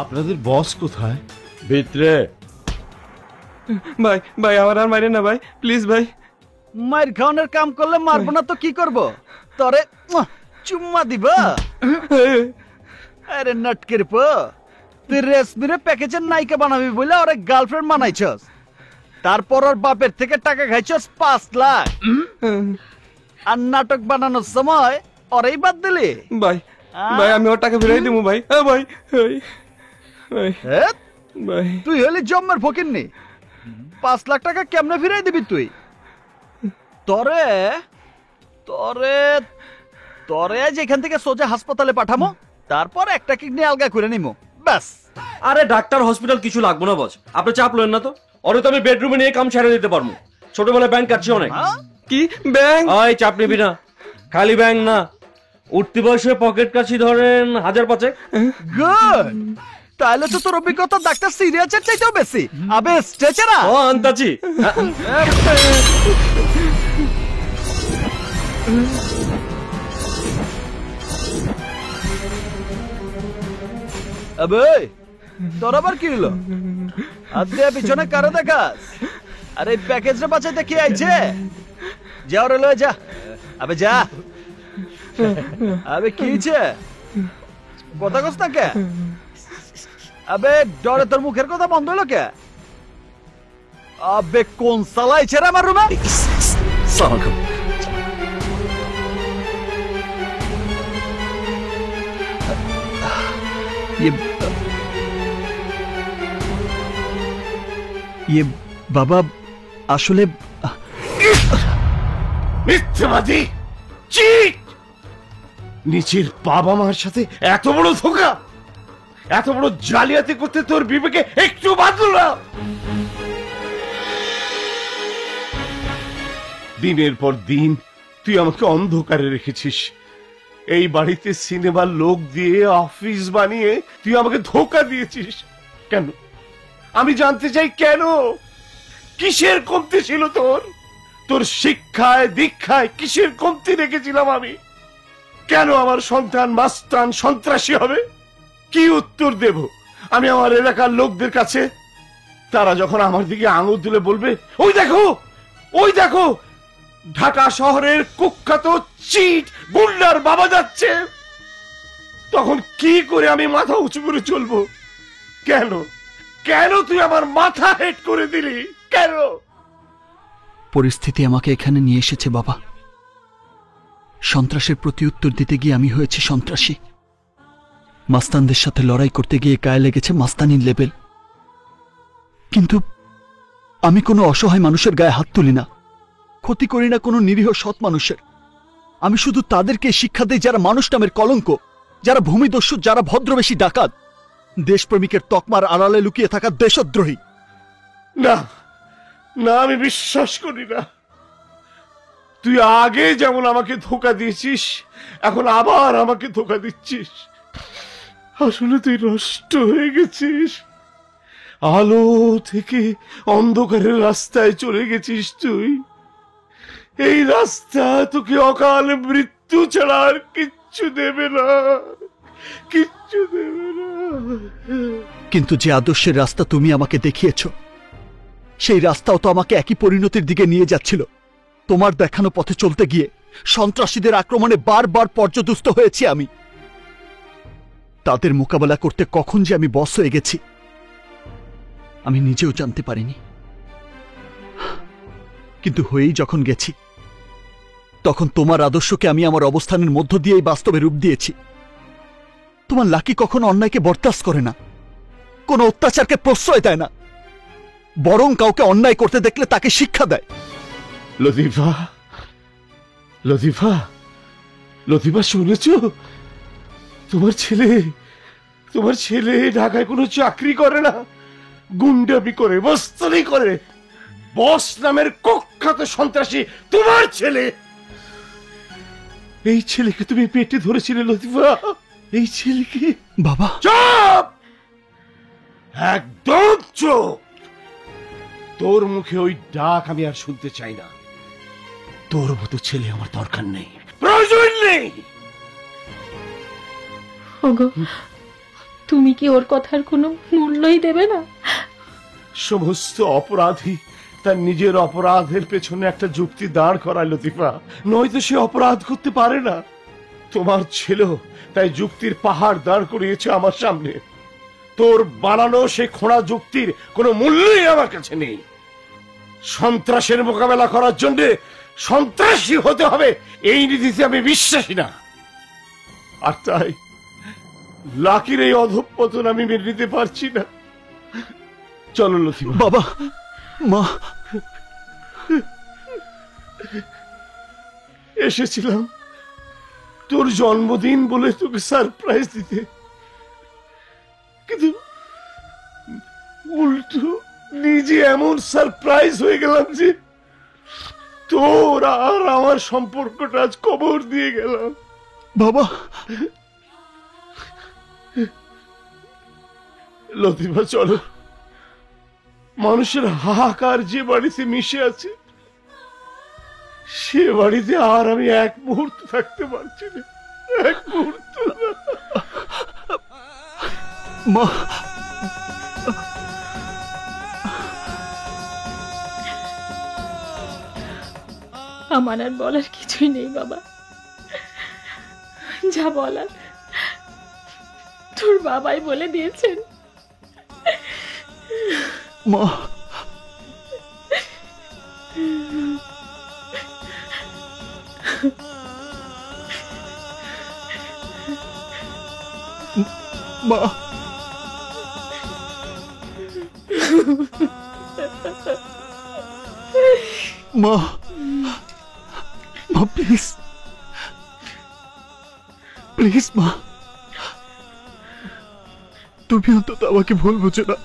আপনাদের বস কোথায়? ভিতরে। ভাই ভাই আমার আর মাইরেন না ভাই, প্লিজ ভাই। মায়ের খাওয়ানোর কাম করলে মারবো না তো কি করব? তরে চুম্মা দিব। আরে নটকের পো, তুই রেশমিরে প্যাকেজের নায়িকা বানাবি বলে ওরে গার্লফ্রেন্ড বানাইছস, তারপর ওর বাপের থেকে টাকা খাইছস 5 লাখ, আর নাটক বানানোর সময় ওরেই বাদ দিলি। ভাই ভাই আমি ওর টাকা ফিরাই দিব ভাই। হ্যাঁ ভাই ভাই ভাই। তুই হলি জম্মের ফকিন্নি, 5 লাখ টাকা কেমনে ফিরাই দিবি তুই? তরে তরে তরে যেখান থেকে সোজা হাসপাতালে পাঠামো, তারপর একটা কিডনি আলগা করে নিমো, ব্যাস। আরে ডাক্তার হসপিটাল কিছু লাগবো না বস, আপনি চাপ লইন না তো। ওরে তো আমি বেডরুমে নিয়ে কাম ছেড়ে দিতে পারবো। ছোটবেলায় ব্যাংক কাটছি অনেক। কি ব্যাংক? ওই চাপ নিবি না, খালি ব্যাংক না, উঠতি বয়সে পকেট কাছি ধরেন 1000-5। গুড, তাহলে তো তোর অভিজ্ঞতা ডাক্তার সিরিয়াসের চাইতেও বেশি। আবে স্ট্রেচারা ও আনতাছি। আবে তোর আবার কি হলো? আদে পিছনে কারো দেখাস? আরে প্যাকেজটা বাঁচাইতে কি আইছে? যাও রে লয়ে যা। আবে যা। আবে কি হইছে? কথা কস না কে? আবে ডরে তোর মুখের কথা বন্ধ হলো কে? আবে কোন সালা আইছে রে আমার রুমে? আসসালামু আলাইকুম। ইয়ে বাবা, আসলে মিথ্যাবাদী, চিট! নিজের বাবা মার সাথে এত বড় ধোঁকা, এত বড় জালিয়াতি করতে তোর বিবেকে একটু বাঁধলো না? দিনের পর দিন তুই আমাকে অন্ধকারে রেখেছিস। এই বাড়িতে সিনেমার লোক দিয়ে অফিস বানিয়ে তুই আমাকে ধোঁকা দিয়েছিস। কেন? আমি জানতে চাই কেন? কিসের কমতি ছিল তোর? তোর শিক্ষায় দীক্ষায় কিসের কমতি রেখেছিলাম আমি? কেন আমার সন্তান মাস্তান সন্ত্রাসী হবে? কি উত্তর দেব আমি আমার এলাকার লোকদের কাছে? তারা যখন আমার দিকে আঙুল তুলে বলবে, ওই দেখো ওই দেখো ঢাকা শহরের কুখ্যাত চিট গুন্ডার বাবা যাচ্ছে, তখন কি করে আমি মাথা উঁচু করে চলবো? কেন কেন তুই আমার মাথা হেট করে দিলি? কেন? পরিস্থিতি আমাকে এখানে নিয়ে এসেছে বাবা। সন্ত্রাসের প্রতি উত্তর দিতে গিয়ে আমি হয়েছি সন্ত্রাসী। মাস্তানদের সাথে লড়াই করতে গিয়ে গায়ে লেগেছে মাস্তানির লেবেল। কিন্তু আমি কোনো অসহায় মানুষের গায়ে হাত তুলি না, ক্ষতি করি না কোনো নিরীহ সৎ মানুষের। আমি শুধু তাদেরকে শিক্ষা দেই যারা মানুষ নামের কলঙ্ক, যারা ভূমিদস্যু, যারা ভদ্রবেশী ডাকাত, দেশপ্রেমিকের তকমার আড়ালে লুকিয়ে থাকা দেশদ্রোহী। না না, আমি বিশ্বাস করি না। তুই আগে যেমন আমাকে ধোঁকা দিয়েছিস, এখন আবার আমাকে ধোঁকা দিচ্ছিস। আসলে তুই নষ্ট হয়ে গেছিস, আলো থেকে অন্ধকারের রাস্তায় চলে গেছিস তুই। এই রাস্তা তোকে অকাল মৃত্যু ছাড়া আর কিচ্ছু দেবে না, কিচ্ছু দেবে না। কিন্তু যে আদর্শের রাস্তা তুমি আমাকে দেখিয়েছ, সেই রাস্তাও তো আমাকে একই পরিণতির দিকে নিয়ে যাচ্ছিল। তোমার দেখানো পথে চলতে গিয়ে সন্ত্রাসীদের আক্রমণে বারবার পর্যদুস্ত হয়েছি আমি। তাদের মোকাবেলা করতে কখন যে আমি বশ হয়ে গেছি আমি নিজেও জানতে পারিনি। কিন্তু হয়েই যখন গেছি, তখন তোমার আদর্শকে আমি আমার অবস্থানের মধ্য দিয়েই বাস্তবে রূপ দিয়েছি। তোমার লাকি কখনো অন্যায়কে বরদাস্ত করে না, কোনো অত্যাচারকে প্রশ্রয় দেয় না, বরং কাউকে অন্যায় করতে দেখলে তাকে শিক্ষা দেয়। লতিফা, লতিফা, লতিফা, শুনেছ? তোমার ছেলে ঢাকায় কোনো চাকরি করে না, গুন্ডামি করে, বস্তানি করে। বস নামের কুখ্যাত সন্ত্রাসী তোমার ছেলে। এই ছেলেকে তুমি পেটে ধরেছিলে লতিফা, এই ছেলেকে। বাবা চুপ, একদম চুপ। তোর মুখে ওই ডাক আমি আর শুনতে চাই না। তোর মতো ছেলে আমার দরকার নেই, প্রয়োজন নেই। ওগো তুমি কি ওর কথার কোনো মূল্যই দেবে না? সমস্ত অপরাধী তার নিজের অপরাধের পেছনে একটা যুক্তি দাঁড় করায় লতিফা, নয়তো সে অপরাধ করতে পারে না। তোমার ছেলেও তাই যুক্তির পাহাড় দাঁড় করিয়েছে আমার সামনে। তোর বানানো সে খোঁড়া যুক্তির কোনো মূল্যই আমার কাছে নেই। সন্ত্রাসের মোকাবেলা করার জন্য সন্ত্রাসী হতে হবে এই নীতিতে আমি বিশ্বাসী না। আর তাই লাকির এই অধঃপতন আমি মেনে নিতে পারছি না। চলো লতিফা। বাবা, মা, এসেছিলাম তোর জন্মদিন বলে তোকে সারপ্রাইজ দিতে, কিন্তু উল্টো নিজে এমন সারপ্রাইজ হয়ে গেলাম যে তোর আর আমার সম্পর্কটা আজ কবর দিয়ে গেলাম। বাবা, লতিফা চলো, মানুষের হাহাকার যে বাড়িতে মিশে আছে সে বাড়িতে আর আমি এক মুহূর্ত থাকতে পারছি না, এক মুহূর্ত না। মা, আমার আর বলার কিছুই নেই বাবা, যা বলার তোর বাবাই বলে দিয়েছেন। মা, মা, মা, মা, প্লিজ, প্লিজ মা, তুমি অন্তত আমাকে ভুল বুঝো না।